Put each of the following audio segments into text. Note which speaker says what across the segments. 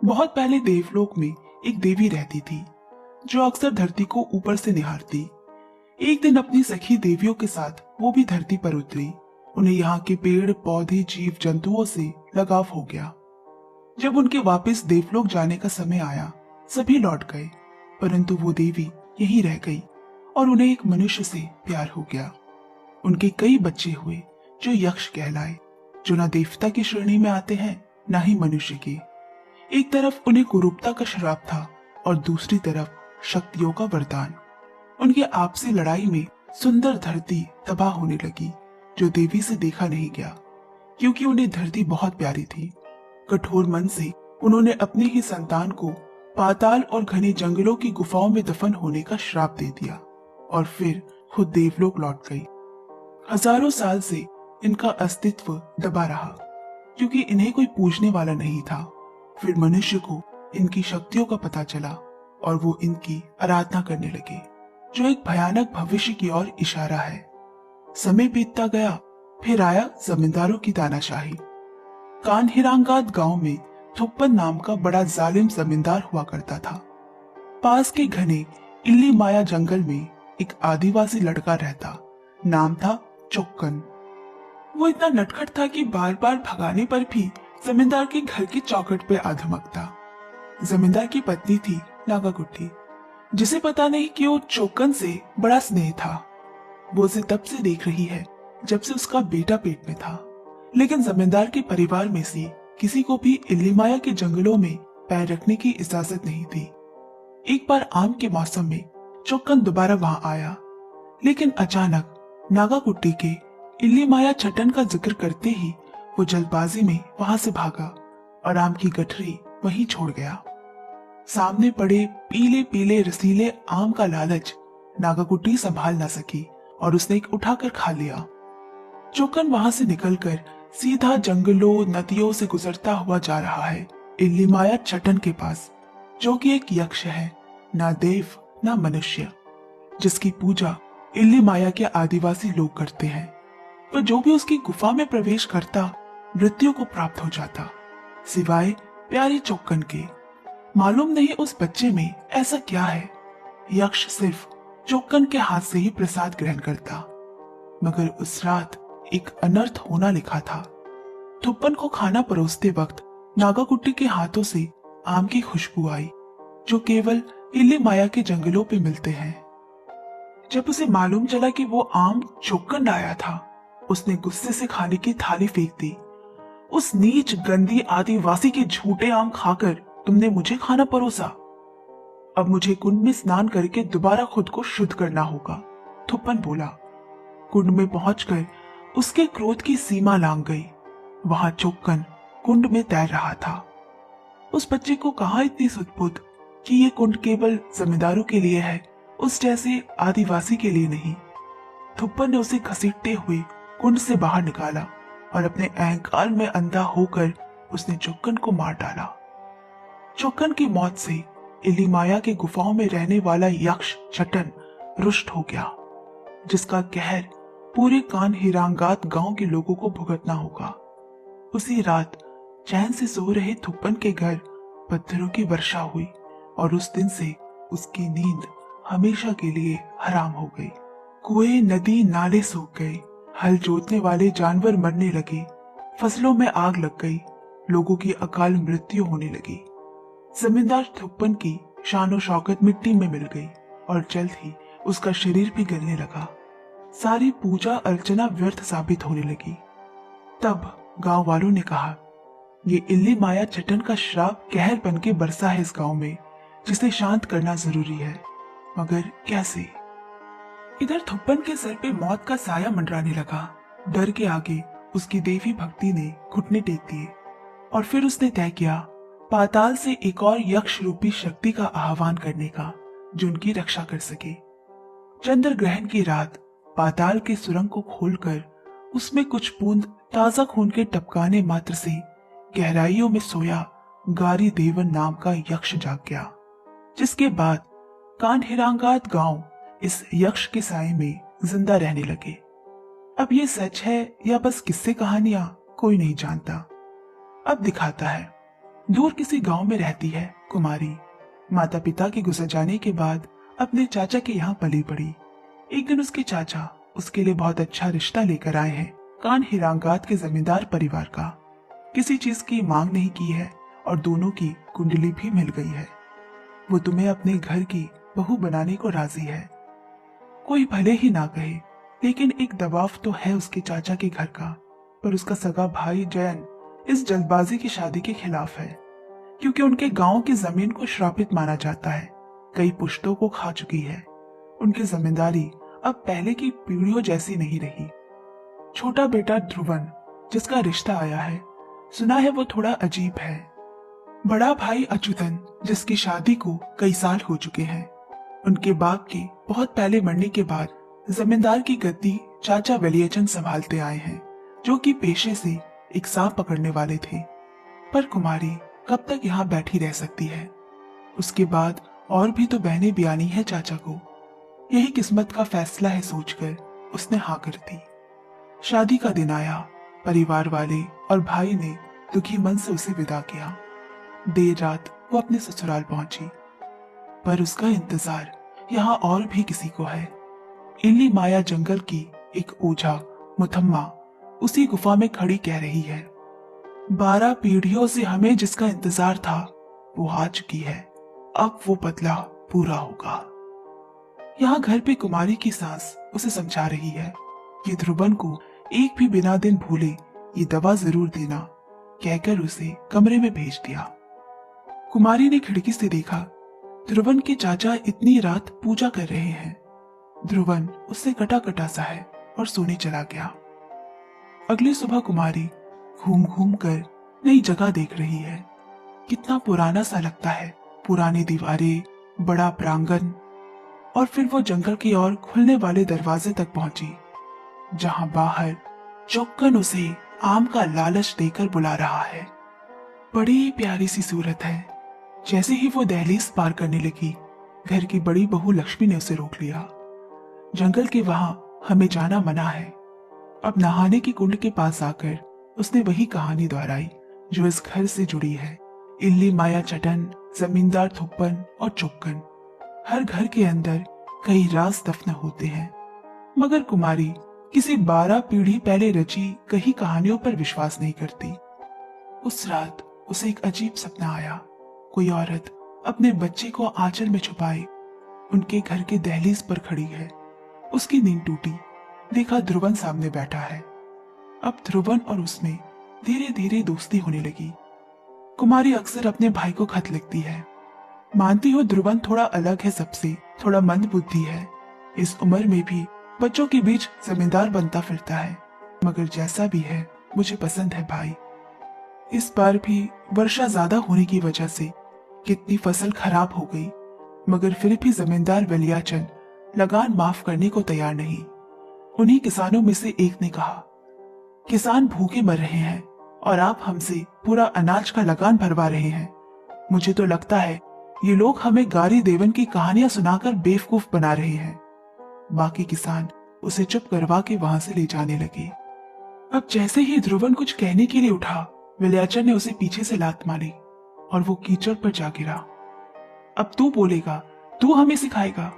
Speaker 1: बहुत पहले देवलोक में एक देवी रहती थी जो अक्सर धरती को ऊपर से निहारती। एक दिन अपनी सखी देवियों के साथ वो भी धरती पर उतरी। उन्हें यहाँ के पेड़ पौधे जीव जंतुओं से लगाव हो गया। जब उनके वापस देवलोक जाने का समय आया, सभी लौट गए, परंतु वो देवी यहीं रह गई और उन्हें एक मनुष्य से प्यार हो गया। उनके कई बच्चे हुए जो यक्ष कहलाए, जो न देवता की श्रेणी में आते हैं न ही मनुष्य के। एक तरफ उन्हें कुरूपता का श्राप था और दूसरी तरफ शक्तियों का वरदान। उनकी आपसी लड़ाई में सुंदर धरती तबाह होने लगी, जो देवी से देखा नहीं गया, क्योंकि उन्हें धरती बहुत प्यारी थी। कठोर मन से उन्होंने अपने ही संतान को पाताल और घने जंगलों की गुफाओं में दफन होने का श्राप दे दिया और फिर खुद देवलोक लौट गई। हजारों साल से इनका अस्तित्व दबा रहा, क्योंकि इन्हें कोई पूजने वाला नहीं था। फिर मनुष्य को इनकी शक्तियों का पता चला और वो इनकी आराधना करने लगे, जो एक भयानक भविष्य की ओर इशारा है। समय बीतता गया, फिर आया जमींदारों की तानाशाही। कान्हिरांगात गांव में थुप्पन नाम का बड़ा जालिम जमींदार हुआ करता था। पास के घने इल्ली माया जंगल में एक आदिवासी लड़का रहता, नाम था चोक्कन। वो इतना नटखट था कि बार बार भगाने पर भी जमींदार के घर की चौखट पे आ धमकता। जमींदार की पत्नी थी नागाकुट्टी, जिसे पता नहीं क्यों चोक्कन से बड़ा स्नेह था। वो उसे तब से देख रही है जब से उसका बेटा पेट में था, लेकिन जमींदार के परिवार में से किसी को भी इल्लीमाया के जंगलों में पैर रखने की इजाजत नहीं थी। एक बार आम के मौसम में चोक्कन दोबारा वहां आया, लेकिन अचानक नागाकुट्टी के इल्लीमाया छटन का जिक्र करते ही वो जल्दबाजी में वहां से भागा और आम की गठरी वहीं छोड़ गया। सामने पड़े पीले पीले रसीले आम का लालच नागाकुट्टी संभाल ना सकी और उसने एक उठाकर खा लिया। चोक्कन वहां से निकलकर सीधा जंगलों नदियों से गुजरता हुआ जा रहा है इल्लीमाया छटन के पास, जो कि एक यक्ष है, ना देव ना मनुष्य, जिसकी पूजा इल्लीमाया के आदिवासी लोग करते हैं। पर जो भी उसकी गुफा में प्रवेश करता मृत्यु को प्राप्त हो जाता, सिवाय प्यारी चोक्कन के। मालूम नहीं उस बच्चे में ऐसा क्या है। यक्ष सिर्फ चोक्कन के हाथ से ही प्रसाद ग्रहण करता, मगर उस रात एक अनर्थ होना लिखा था। थुप्पन को खाना परोसते वक्त नागाकुट्टी के हाथों से आम की खुशबू आई, जो केवल इल्लीमाया के जंगलों पे मिलते हैं। जब उसे मालूम चला कि वो आम चोक्कन लाया था, उसने गुस्से से खाने की थाली फेंक दी। उस नीच गंदी आदिवासी के झूठे आम खाकर तुमने मुझे खाना परोसा। अब मुझे कुंड में स्नान करके दोबारा खुद को शुद्ध करना होगा, थुप्पन बोला। कुंड में पहुंचकर उसके क्रोध की सीमा लांघ गई। वहां चोक्कन कुंड में तैर रहा था। उस बच्चे को कहा इतनी सुध-बुध कि ये कुंड केवल जमींदारों के लिए है, उस जैसे आदिवासी के लिए नहीं। थुप्पन ने उसे घसीटते हुए कुंड से बाहर निकाला और अपने अहंकार में अंधा होकर उसने चोक्कन को मार डाला। चोक्कन की मौत से इल्लीमाया के गुफाओं में रहने वाला यक्ष छटन रुष्ट हो गया, जिसका कहर पूरे कान्हिरांगात गांव के लोगों को भुगतना होगा। उसी रात चैन से सो रहे थुप्पन के घर पत्थरों की वर्षा हुई और उस दिन से उसकी नींद हमेशा के लिए हराम हो गई। कुएं नदी नाले सूख गए, हल जोतने वाले जानवर मरने लगे, फसलों में आग लग गई, लोगों की अकाल मृत्यु होने लगी। जमींदार थुप्पन की शानो शौकत मिट्टी में मिल गई और जल्द ही उसका शरीर भी गलने लगा। सारी पूजा अर्चना व्यर्थ साबित होने लगी। तब गांव वालों ने कहा, ये इल्लीमाया छटन का श्राप कहर बन के बरसा है इस गांव में, जिसे शांत करना जरूरी है, मगर कैसे? इधर थुप्पन के सर पे मौत का साया मंडराने लगा। डर के आगे उसकी देवी भक्ति ने घुटने टेक दिए और फिर उसने तय किया पाताल से एक और यक्ष रूपी शक्ति का आह्वान करने का, जो उनकी रक्षा कर सके। चंद्र ग्रहण की रात पाताल के सुरंग को खोलकर उसमें कुछ बूंद ताजा खून के टपकाने मात्र से गहराइयों में सोया गारी देवन नाम का यक्ष जाग गया, जिसके बाद कान्हिरांगात गांव इस यक्ष के साए में जिंदा रहने लगे। अब ये सच है या बस किस्से कहानियां, कोई नहीं जानता। अब दिखाता है। दूर किसी गांव में रहती है कुमारी। माता पिता के गुजर जाने के बाद अपने चाचा के यहाँ पली बड़ी। एक दिन उसके चाचा उसके लिए बहुत अच्छा रिश्ता लेकर आए हैं, कान हिरांगात के जमींदार परिवार का। किसी चीज की मांग नहीं की है और दोनों की कुंडली भी मिल गई है। वो तुम्हें अपने घर की बहू बनाने को राजी है। कोई भले ही ना कहे, लेकिन एक दबाव तो है उसके चाचा के घर का। पर उसका सगा भाई जयन इस जल्दबाजी की शादी के खिलाफ है, क्योंकि उनके गांव की जमीन को श्रापित माना जाता है, कई पुश्तों को खा चुकी है। उनकी जमींदारी अब पहले की पीढ़ियों जैसी नहीं रही। छोटा बेटा ध्रुवन जिसका रिश्ता आया है, सुना है वो थोड़ा अजीब है। बड़ा भाई अच्युतन जिसकी शादी को कई साल हो चुके हैं। उनके बाप के बहुत पहले मरने के बाद जमींदार की गद्दी चाचा वेलियचंद संभालते आए हैं, जो कि पेशे से एक सांप पकड़ने वाले थे। पर कुमारी कब तक यहाँ बैठी रह सकती है? उसके बाद और भी तो बहनें ब्यानी है चाचा को। यही किस्मत का फैसला है सोचकर उसने हाँ कर दी। शादी का दिन आया। परिवार वाले और भाई ने दुखी मन से उसे विदा किया। देर रात वो अपने ससुराल पहुंची, पर उसका इंतजार यहाँ और भी किसी को है। इनली माया जंगल की एक ओझा मुथम्मा उसी गुफा में खड़ी कह रही है, 12 पीढ़ियों से हमें जिसका इंतजार था वो आ चुकी है, अब वो बदला पूरा होगा। यहाँ घर पे कुमारी की सास उसे समझा रही है कि ध्रुवन को एक भी बिना दिन भूले ये दवा जरूर देना, कहकर उसे कमरे में भेज दिया। कुमारी ने खिड़की से देखा, ध्रुवन के चाचा इतनी रात पूजा कर रहे हैं। ध्रुवन उससे कटा कटा सा है और सोने चला गया। अगली सुबह कुमारी घूम घूम कर नई जगह देख रही है। कितना पुराना सा लगता है, पुरानी दीवारें, बड़ा प्रांगण। और फिर वो जंगल की ओर खुलने वाले दरवाजे तक पहुंची, जहां बाहर चौक्कन उसे आम का लालच देकर बुला रहा है। बड़ी प्यारी सी सूरत है। जैसे ही वो दहलीज पार करने लगी, घर की बड़ी बहू लक्ष्मी ने उसे रोक लिया। जंगल के वहां हमें जाना मना है। अब नहाने की कुंड के पास आकर उसने वही कहानी दोहराई जो इस घर से जुड़ी है। इल्ली माया चटन, जमींदार थुप्पन और चौक्कन। हर घर के अंदर कई राज दफन होते हैं, मगर कुमारी किसी 12 पीढ़ी पहले रची कई कहानियों पर विश्वास नहीं करती। उस रात उसे एक अजीब सपना आया। कोई औरत अपने बच्चे को आंचल में छुपाए उनके घर के दहलीज पर खड़ी है। उसकी नींद टूटी, देखा ध्रुवन सामने बैठा है। अब ध्रुवन और उसमें धीरे धीरे दोस्ती होने लगी। कुमारी अक्सर अपने भाई को खत लिखती है। मानती हो ध्रुवन थोड़ा अलग है सबसे, थोड़ा मंद बुद्धि है। इस उम्र में भी बच्चों के बीच जमींदार बनता फिरता है, मगर जैसा भी है मुझे पसंद है भाई। इस बार भी वर्षा ज्यादा होने की वजह से कितनी फसल खराब हो गई, मगर फिर भी जमींदार वेलियाचंद लगान माफ करने को तैयार नहीं। उन्हीं किसानों में से एक ने कहा, किसान भूखे मर रहे हैं और आप हमसे पूरा अनाज का लगान भरवा रहे हैं। मुझे तो लगता है ये लोग हमें गारी देवन की कहानियां सुनाकर बेवकूफ बना रहे हैं। बाकी किसान उसे चुप करवा के वहां से ले जाने लगे। अब जैसे ही ध्रुवन कुछ कहने के लिए उठा, वेलियाचंद ने उसे पीछे से लात मारी और वो कीचड़ पर जा गिरा। अब तू बोलेगा, तू हमें सिखाएगा।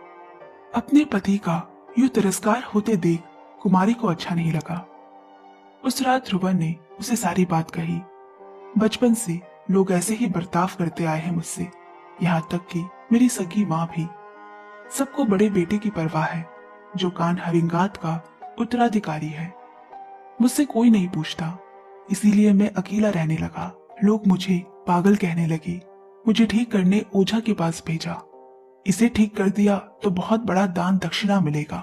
Speaker 1: अपने पति का यूं तिरस्कार होते देख कुमारी को अच्छा नहीं लगा। उस रात ध्रुवन ने उसे सारी बात कही। बचपन से लोग ऐसे ही बर्ताव करते आए हैं मुझसे, यहाँ तक कि मेरी सगी माँ भी। सबको बड़े बेटे की परवाह है जो कान हरिंगात का उत्तराधिकारी है। मुझसे कोई नहीं पूछता, इसीलिए मैं अकेला रहने लगा। लोग मुझे पागल कहने लगे। मुझे ठीक करने ओझा के पास भेजा। इसे ठीक कर दिया तो बहुत बड़ा दान दक्षिणा मिलेगा,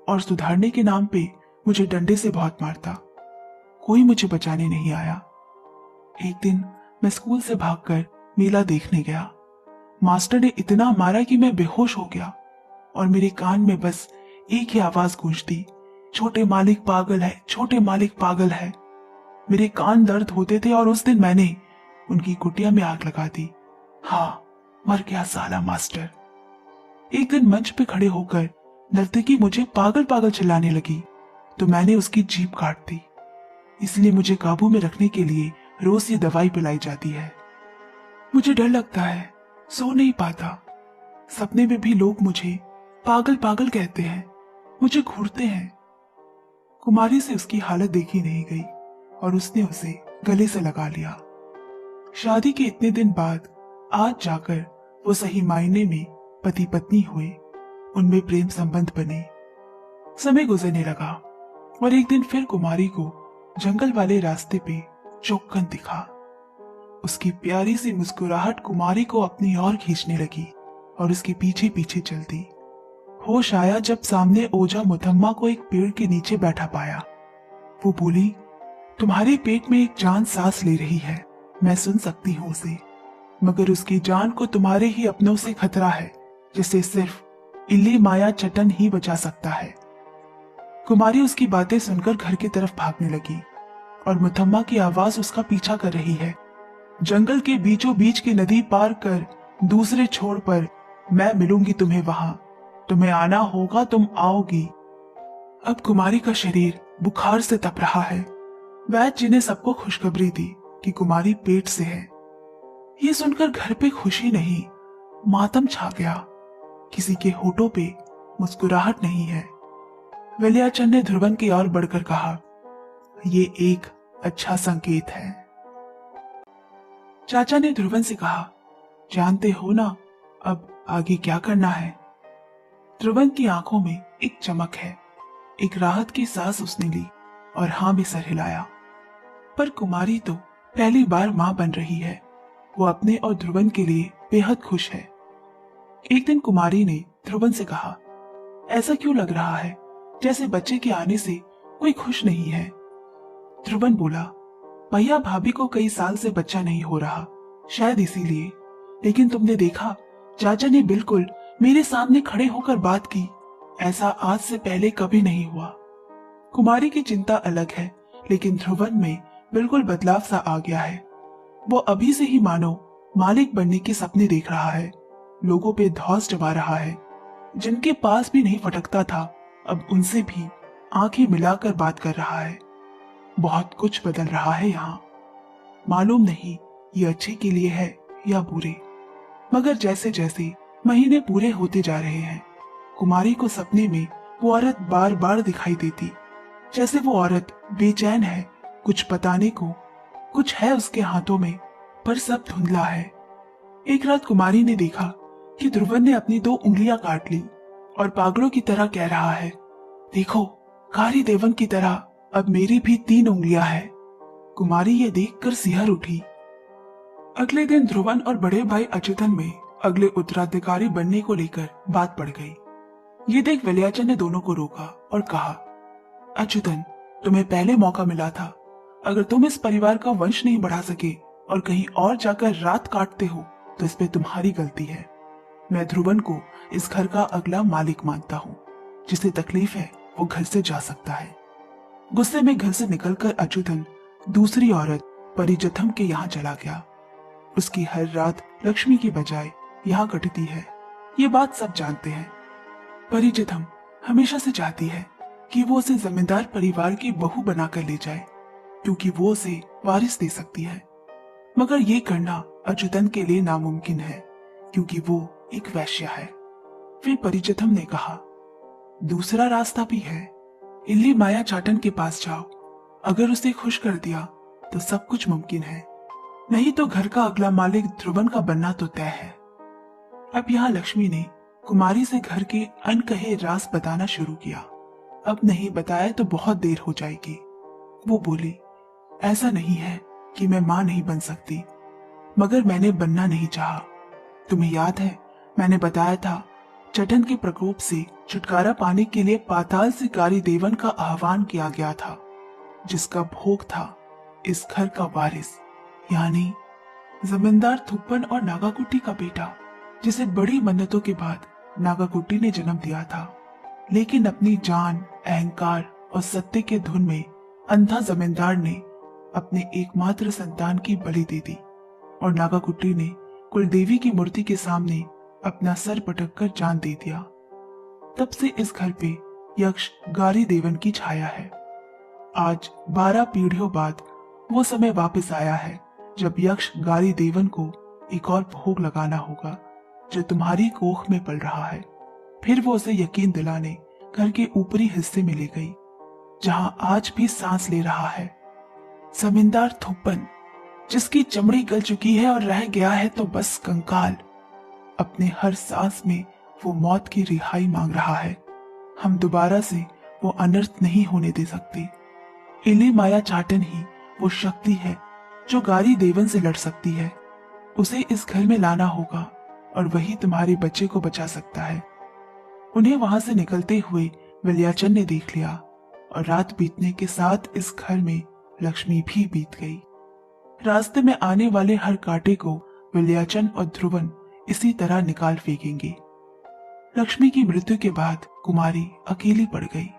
Speaker 1: और सुधारने के नाम पे मुझे डंडे से बहुत मारता। कोई मुझे बचाने नहीं आया। एक दिन मैं स्कूल से भागकर मेला देखने गया। मास्टर ने इतना मारा कि मैं बेहोश हो गया और मेरे कान में बस एक ही आवाज गूंजती, छोटे मालिक पागल है, छोटे मालिक पागल है। मेरे कान दर्द होते थे और उस दिन मैंने उनकी कुटिया में आग लगा दी। हाँ, मर गया साला मास्टर। एक दिन मंच पे खड़े होकर नर्तकी मुझे पागल पागल चिल्लाने लगी तो मैंने उसकी जीभ काट दी। इसलिए मुझे काबू में रखने के लिए रोज ये दवाई पिलाई जाती है। मुझे डर लगता है, सो नहीं पाता। सपने में भी लोग मुझे पागल पागल कहते हैं, मुझे घूरते हैं। कुमारी से उसकी हालत देखी नहीं गई और उसने उसे गले से लगा लिया। शादी के इतने दिन बाद आज जाकर वो सही मायने में पति पत्नी हुए, उनमें प्रेम संबंध बने। समय गुजरने लगा और एक दिन फिर कुमारी को जंगल वाले रास्ते पे चौकन दिखा। उसकी प्यारी सी मुस्कुराहट कुमारी को अपनी ओर खींचने लगी और उसके पीछे पीछे चलती। होश आया जब सामने ओझा मुथम्मा को एक पेड़ के नीचे बैठा पाया। वो बोली, तुम्हारे पेट में एक जान सांस ले रही है, मैं सुन सकती हूँ उसे, मगर उसकी जान को तुम्हारे ही अपनों से खतरा है, जिसे सिर्फ इल्ली माया चटन ही बचा सकता है। कुमारी उसकी बातें सुनकर घर की तरफ भागने लगी और मुथम्मा की आवाज उसका पीछा कर रही है। जंगल के बीचों बीच की नदी पार कर दूसरे छोर पर मैं मिलूंगी तुम्हें, वहां तुम्हें आना होगा, तुम आओगी। अब कुमारी का शरीर बुखार से तप रहा है। वैद्य जी ने सबको खुशखबरी दी कि कुमारी पेट से है। ये सुनकर घर पे खुशी नहीं, मातम छा गया। किसी के होठों पे मुस्कुराहट नहीं है। वलियाचंद ने ध्रुवन की ओर बढ़कर कहा, ये एक अच्छा संकेत है। चाचा ने ध्रुवन से कहा, जानते हो ना अब आगे क्या करना है? ध्रुवन की आंखों में एक चमक है। एक राहत की सांस उसने ली और हां भी सर हिलाया। पर कुमारी तो पहली बार मां बन रही है। वो अपने और ध्रुवन के लिए बेहद खुश है। एक दिन कुमारी ने ध्रुवन से कहा, ऐसा क्यों लग रहा है जैसे बच्चे के आने से कोई खुश नहीं है? ध्रुवन बोला, भैया भाभी को कई साल से बच्चा नहीं हो रहा, शायद इसीलिए। लेकिन तुमने देखा, चाचा ने बिल्कुल मेरे सामने खड़े होकर बात की। ऐसा आज से पहले कभी नहीं हुआ। कुमारी की चिंता अलग है, लेकिन ध्रुवन में बिल्कुल बदलाव सा आ गया है। वो अभी से ही मानो मालिक बनने के सपने देख रहा है, लोगों पे धौंस जमा रहा है। जिनके पास भी नहीं फटकता था, अब उनसे भी आंखें मिलाकर बात कर रहा है। बहुत कुछ बदल रहा है यहाँ। मालूम नहीं ये अच्छे के लिए है या बुरे, मगर जैसे जैसे महीने पूरे होते जा रहे हैं, कुमारी को सपने में वो औरत बार बार दिखाई देती, जैसे वो औरत बेचैन है, कुछ बताने को। कुछ है उसके हाथों में, पर सब धुंधला है। एक रात कुमारी ने देखा कि ध्रुवन ने अपनी 2 उंगलियां काट ली और पागलों की तरह कह रहा है, देखो कारी देवन की तरह अब मेरी भी 3 उंगलियां हैं। कुमारी ये देखकर सिहर उठी। अगले दिन ध्रुवन और बड़े भाई अच्युतन में अगले उत्तराधिकारी बनने को लेकर बात पड़ गई। ये देख वलियाचंद ने दोनों को रोका और कहा, अच्युतन, तुम्हें पहले मौका मिला था। अगर तुम इस परिवार का वंश नहीं बढ़ा सके और कहीं और जाकर रात काटते हो तो इस पे तुम्हारी गलती है। मैं ध्रुवन को इस घर का अगला मालिक मानता हूँ। जिसे तकलीफ है वो घर से जा सकता है। गुस्से में घर से निकलकर अच्युतन दूसरी औरत परिजथम के यहाँ चला गया। उसकी हर रात लक्ष्मी की बजाय यहाँ कटती है, ये बात सब जानते हैं। परिजथम हमेशा से चाहती है कि वो उसे जमींदार परिवार की बहू बनाकर ले जाए, क्योंकि वो उसे वारिस दे सकती है। मगर ये करना अच्युतन के लिए नामुमकिन है, क्योंकि वो एक वैश्य है। फिर परिजथम ने कहा, दूसरा रास्ता भी है। इल्ली माया चाटन के पास जाओ। अगर उसे खुश कर दिया तो सब कुछ मुमकिन है, नहीं तो घर का अगला मालिक ध्रुवन का बनना तो तय है। अब यहाँ लक्ष्मी ने कुमारी से घर के अनकहे राज बताना शुरू किया। अब नहीं बताया तो बहुत देर हो जाएगी। वो बोली, ऐसा नहीं है कि मैं मां नहीं बन सकती, मगर मैंने बनना नहीं चाहा। तुम्हें याद है मैंने बताया था, चटन के प्रकोप से छुटकारा पाने के लिए पाताल से कारी देवन का आह्वान किया गया था, जिसका भोग था इस घर का वारिस, यानी जमींदार थुप्पन और नागाकुट्टी का बेटा, जिसे बड़ी मन्नतों के बाद नागाकुट्टी ने जन्म दिया था। लेकिन अपनी जान, अहंकार और सत्य के धुन में अंधा जमींदार ने अपने एकमात्र संतान की बलि दे दी और नागाकुट्टी ने कुलदेवी की मूर्ति के सामने अपना सर पटक कर जान दे दिया। तब से इस घर पे यक्ष गारी देवन की छाया है। आज 12 पीढ़ियों बाद वो समय वापस आया है जब यक्ष गारी देवन को एक और भोग लगाना होगा जो तुम्हारी कोख में पल रहा है। फिर वो उसे यकीन दिलाने घर के ऊपरी हिस्से में ले गई, जहां आज भी सांस ले रहा है जमींदार थुप्पन, जिसकी चमड़ी गल चुकी है और रह गया है तो बस कंकाल। अपने हर सांस में वो मौत की रिहाई मांग रहा है। हम दोबारा से वो अनर्थ नहीं होने दे सकते। इली माया चाटन ही वो शक्ति है जो गारी देवन से लड़ सकती है। उसे इस घर में लाना होगा और वही तुम्हारे बच्चे को बचा सकता है। उन्हें वहां से निकलते हुए विलियाचन ने देख लिया और रात बीतने के साथ इस घर में लक्ष्मी भी बीत गई। रास्ते में आने वाले हर कांटे को विलियाचन और ध्रुवन इसी तरह निकाल फेंकेंगे। लक्ष्मी की मृत्यु के बाद कुमारी अकेली पड़ गई।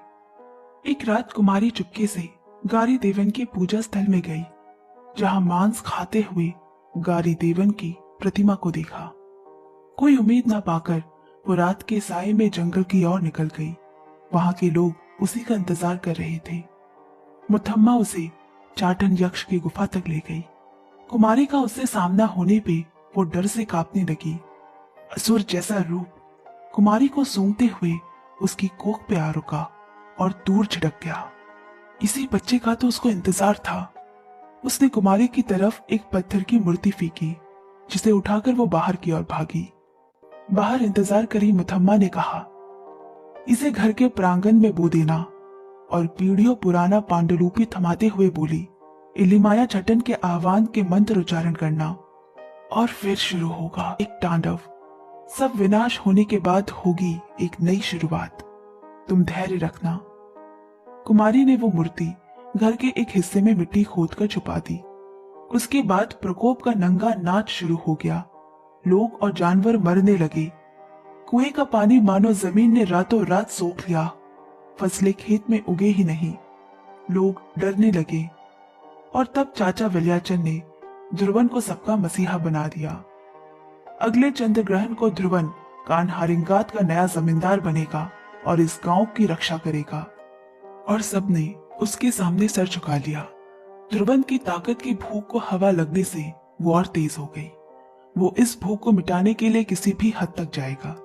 Speaker 1: एक रात कुमारी चुपके से गारी देवन के पूजा स्थल में गई, जहां मांस खाते हुए गारी देवन की प्रतिमा को देखा। कोई उम्मीद न पाकर वो रात के साए में जंगल की ओर निकल गई। वहां के लोग उसी का इंतजार कर रहे थे। मुथम्मा उसे चाटन यक्ष की गुफा तक ले गई। कुमारी का उससे सामना होने पे वो डर से कांपने लगी। असुर जैसा रूप कुमारी को सूंघते हुए उसकी कोख पे आ रुका और दूर छिटक गया। इसी बच्चे का तो उसको इंतजार था। उसने कुमारी की तरफ एक पत्थर की मूर्ति फेंकी, जिसे उठाकर वो बाहर की ओर भागी। बाहर इंतजार करी मुथम्मा ने कहा, इसे घर के प्रांगण में बो देना, और पीढ़ियों पुराना पांडुलिपि थमाते हुए बोली, इलिमाया चटन के आह्वान के मंत्र उच्चारण करना, और फिर शुरू होगा एक तांडव। सब विनाश होने के बाद होगी एक नई शुरुआत। तुम धैर्य रखना। कुमारी ने वो मूर्ति घर के एक हिस्से में मिट्टी खोदकर छुपा दी। उसके बाद प्रकोप का नंगा नाच शुरू हो गया। लोग और जानवर मरने लगे। कुएं का पानी मानो जमीन ने रातों रात सोख लिया। फसलें खेत में उगे ही नहीं। लोग डरने लगे। और तब चाचा विलियाचन ने ध्रुवन को सबका मसीहा बना दिया। अगले चंद्र ग्रहण को ध्रुवन कानहारिंगात का नया जमींदार बनेगा और इस गांव की रक्षा करेगा। और सबने उसके सामने सर झुका लिया। ध्रुवन की ताकत की भूख को हवा लगने से वो और तेज हो गई। वो इस भूख को मिटाने के लिए किसी भी हद तक जाएगा।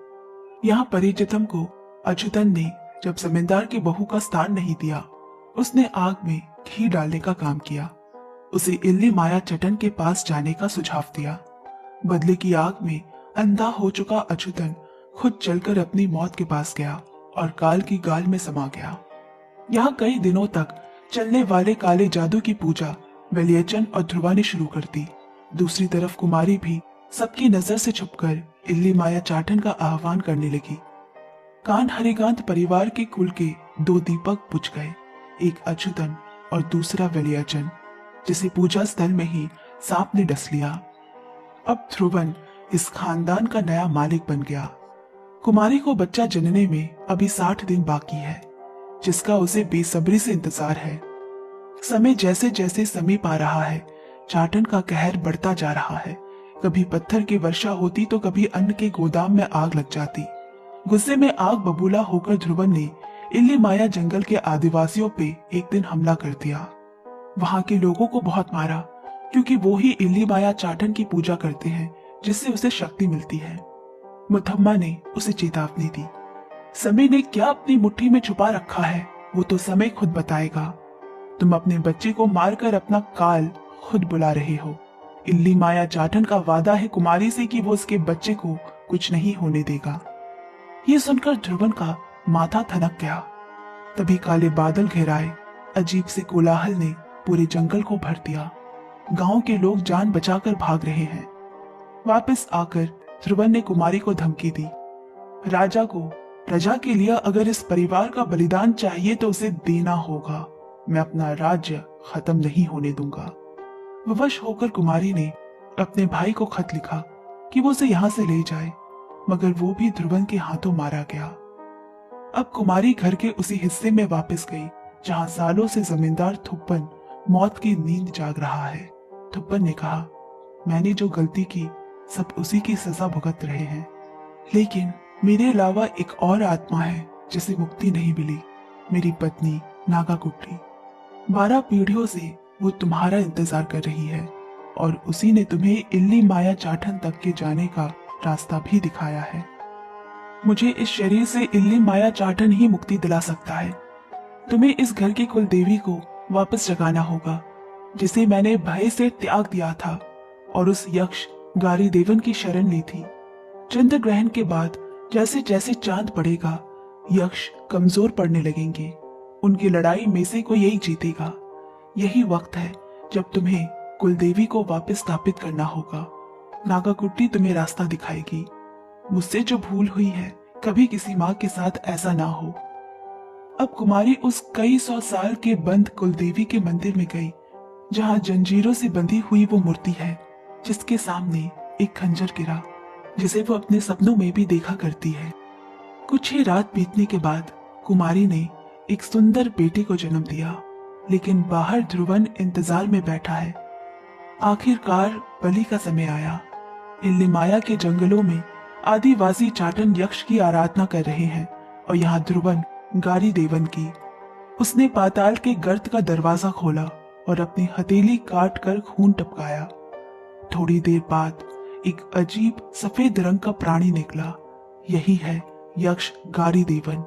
Speaker 1: यहाँ परिचितम को अच्युतन ने जब जमींदार की बहू का स्थान नहीं दिया, उसने आग में घी डालने का काम किया। उसे इल्ली माया चटन के पास जाने का सुझाव दिया। बदले की आग में अंधा हो चुका अच्युतन खुद चलकर अपनी मौत के पास गया और काल की गाल में समा गया। यहाँ कई दिनों तक चलने वाले काले जादू की पूजा विलियाचन और ध्रुवा ने शुरू कर दी। दूसरी तरफ कुमारी भी सबकी नजर से छुपकर इल्ली माया चाटन का आह्वान करने लगी। कान हरिकांत परिवार के कुल के 2 दीपक बुझ गए, एक अच्युतन और दूसरा विलियाचन, जिसे पूजा स्थल में ही सांप ने डस लिया। अब ध्रुवन इस खानदान का नया मालिक बन गया। कुमारी को बच्चा जनने में अभी 60 दिन बाकी है, जिसका उसे बेसब्री से इंतजार है। समय जैसे जैसे समीप आ रहा है, चाटन का कहर बढ़ता जा रहा है। कभी पत्थर की वर्षा होती तो कभी अन्न के गोदाम में आग लग जाती। गुस्से में आग बबूला होकर ध्रुवन ने इल्ली माया जंगल के आदिवासियों पे एक दिन हमला कर दिया। वहां के लोगों को बहुत मारा, क्योंकि वो ही इल्ली माया चाटन की पूजा करते हैं, जिससे उसे शक्ति मिलती है। मुथम्मा ने उसे चेतावनी दी, समय ने क्या अपनी मुट्ठी में छुपा रखा है वो तो समय खुद बताएगा। तुम अपने बच्चे को मारकर अपना काल खुद बुला रहे हो। इल्ली माया चाटन का वादा है कुमारी से कि वो उसके बच्चे को कुछ नहीं होने देगा। ये सुनकर ध्रुवन का माथा थनक गया। तभी काले बादल घेराए अजीब से कोलाहल ने पूरे जंगल को भर दिया। गांव के लोग जान बचाकर भाग रहे हैं। वापस आकर ध्रुवन ने कुमारी को धमकी दी, राजा को प्रजा के लिए अगर इस परिवार का बलिदान चाहिए तो उसे देना होगा। मैं अपना राज्य खत्म नहीं होने दूंगा। विवश होकर कुमारी ने अपने भाई को खत लिखा कि वो उसे यहाँ से ले जाए, मगर वो भी ध्रुवन के हाथों मारा गया। अब कुमारी घर के उसी हिस्से में वापस गई जहाँ सालों से जमींदार थुप्पन मौत की नींद जाग रहा है। थुप्पन ने कहा, मैंने जो गलती की सब उसी की सजा भुगत रहे हैं, लेकिन मेरे अलावा एक और आत्मा है जिसे मुक्ति नहीं मिली, मेरी पत्नी नागाकुट्टी। 12 पीढ़ियों से वो तुम्हारा इंतजार कर रही है। और उसी ने तुम्हें इल्ली माया चाठन तक के जाने का रास्ता भी दिखाया है। मुझे इस शरीर से इल्ली माया चाठन ही मुक्ति दिला सकता है। तुम्हें इस घर की कुल देवी को वापस जगाना होगा, जिसे मैंने भय से त्याग दिया था और उस यक्ष गारी देवन की शरण ली थी। चंद्र ग्रहण के बाद जैसे जैसे चांद पड़ेगा, यक्ष कमजोर पड़ने लगेंगे। उनकी लड़ाई में से कोई एक जीतेगा। यही वक्त है जब तुम्हें कुलदेवी को वापस स्थापित करना होगा। नागाकुट्टी तुम्हें रास्ता दिखाएगी। मुझसे जो भूल हुई है, कभी किसी माँ के साथ ऐसा ना हो। अब कुमारी उस कई सौ साल के बंद कुलदेवी के मंदिर में गई, जहाँ जंजीरों से बंधी हुई वो मूर्ति है, जिसके सामने एक खंजर गिरा, जिसे वो अपने सपनों में भी देखा करती है। कुछ ही रात बीतने के बाद कुमारी ने एक सुंदर बेटे को जन्म दिया, लेकिन बाहर ध्रुवन इंतजार में बैठा है। आखिरकार बलि का समय आया। इल्लिमाया के जंगलों में आदिवासी चाटन यक्ष की आराधना कर रहे हैं और यहाँ ध्रुवन गारी देवन की। उसने पाताल के गर्त का दरवाजा खोला और अपनी हथेली काट कर खून टपकाया। थोड़ी देर बाद एक अजीब सफेद रंग का प्राणी निकला। यही है यक्ष गारी देवन।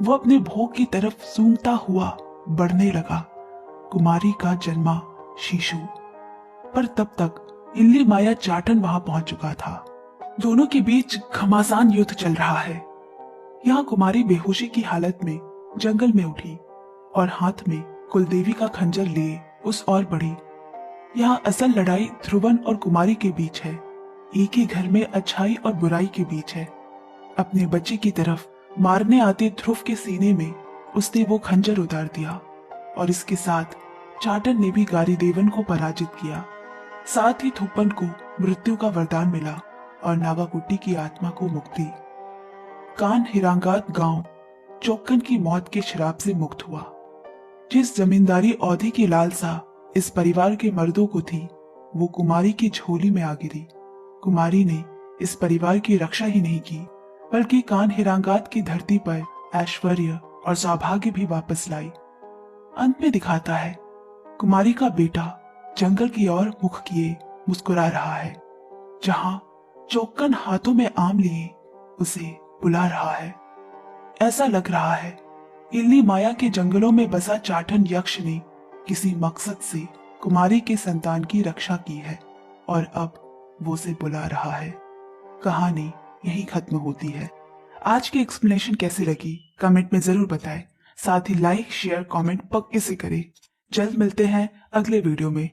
Speaker 1: वो अपने भोग की तरफ सूंघता हुआ बढ़ने लगा। कुमारी का जन्मा शिशु। पर तब तक इल्ली माया चाटन वहां पहुंच चुका था। दोनों के बीच घमासान युद्ध चल रहा है। यहाँ कुमारी बेहोशी की हालत में जंगल में उठी और हाथ में कुलदेवी का खंजर लिए उस ओर बढ़ी। यहाँ असल लड़ाई ध्रुवन और कुमारी के बीच है। एक ही घर में अच्छाई और बुराई के बीच है। अपने बच्चे की तरफ मारने आते ध्रुव के सीने में उसने वो खंजर उतार दिया और इसके साथ चाटन ने भी गारी देवन को पराजित किया। साथ ही थुप्पन को मृत्यु का वरदान मिला और नागाकुट्टी की आत्मा को मुक्ति। कान हिरांगात गांव चौक्कन की मौत के श्राप से मुक्त हुआ। जिस जमींदारी औधी की लालसा इस परिवार के मर्दों को थी, वो कुमारी की झोली में आ गिरी। कुमारी ने इस परिवार की रक्षा ही नहीं की, बल्कि कान हिरांगात की धरती पर ऐश्वर्य और सौभाग्य भी वापस लाई। अंत में दिखाता है कुमारी का बेटा जंगल की ओर मुख किए मुस्कुरा रहा है, जहां चौक्कन हाथों में आम लिए उसे बुला रहा है। ऐसा लग रहा है इल्ली माया के जंगलों में बसा चाटन यक्ष ने किसी मकसद से कुमारी के संतान की रक्षा की है और अब वो उसे बुला रहा है। कहानी यही खत्म होती है। आज की एक्सप्लेनेशन कैसी लगी कमेंट में जरूर बताएं। साथ ही लाइक शेयर कमेंट पक्के से करें। जल्द मिलते हैं अगले वीडियो में।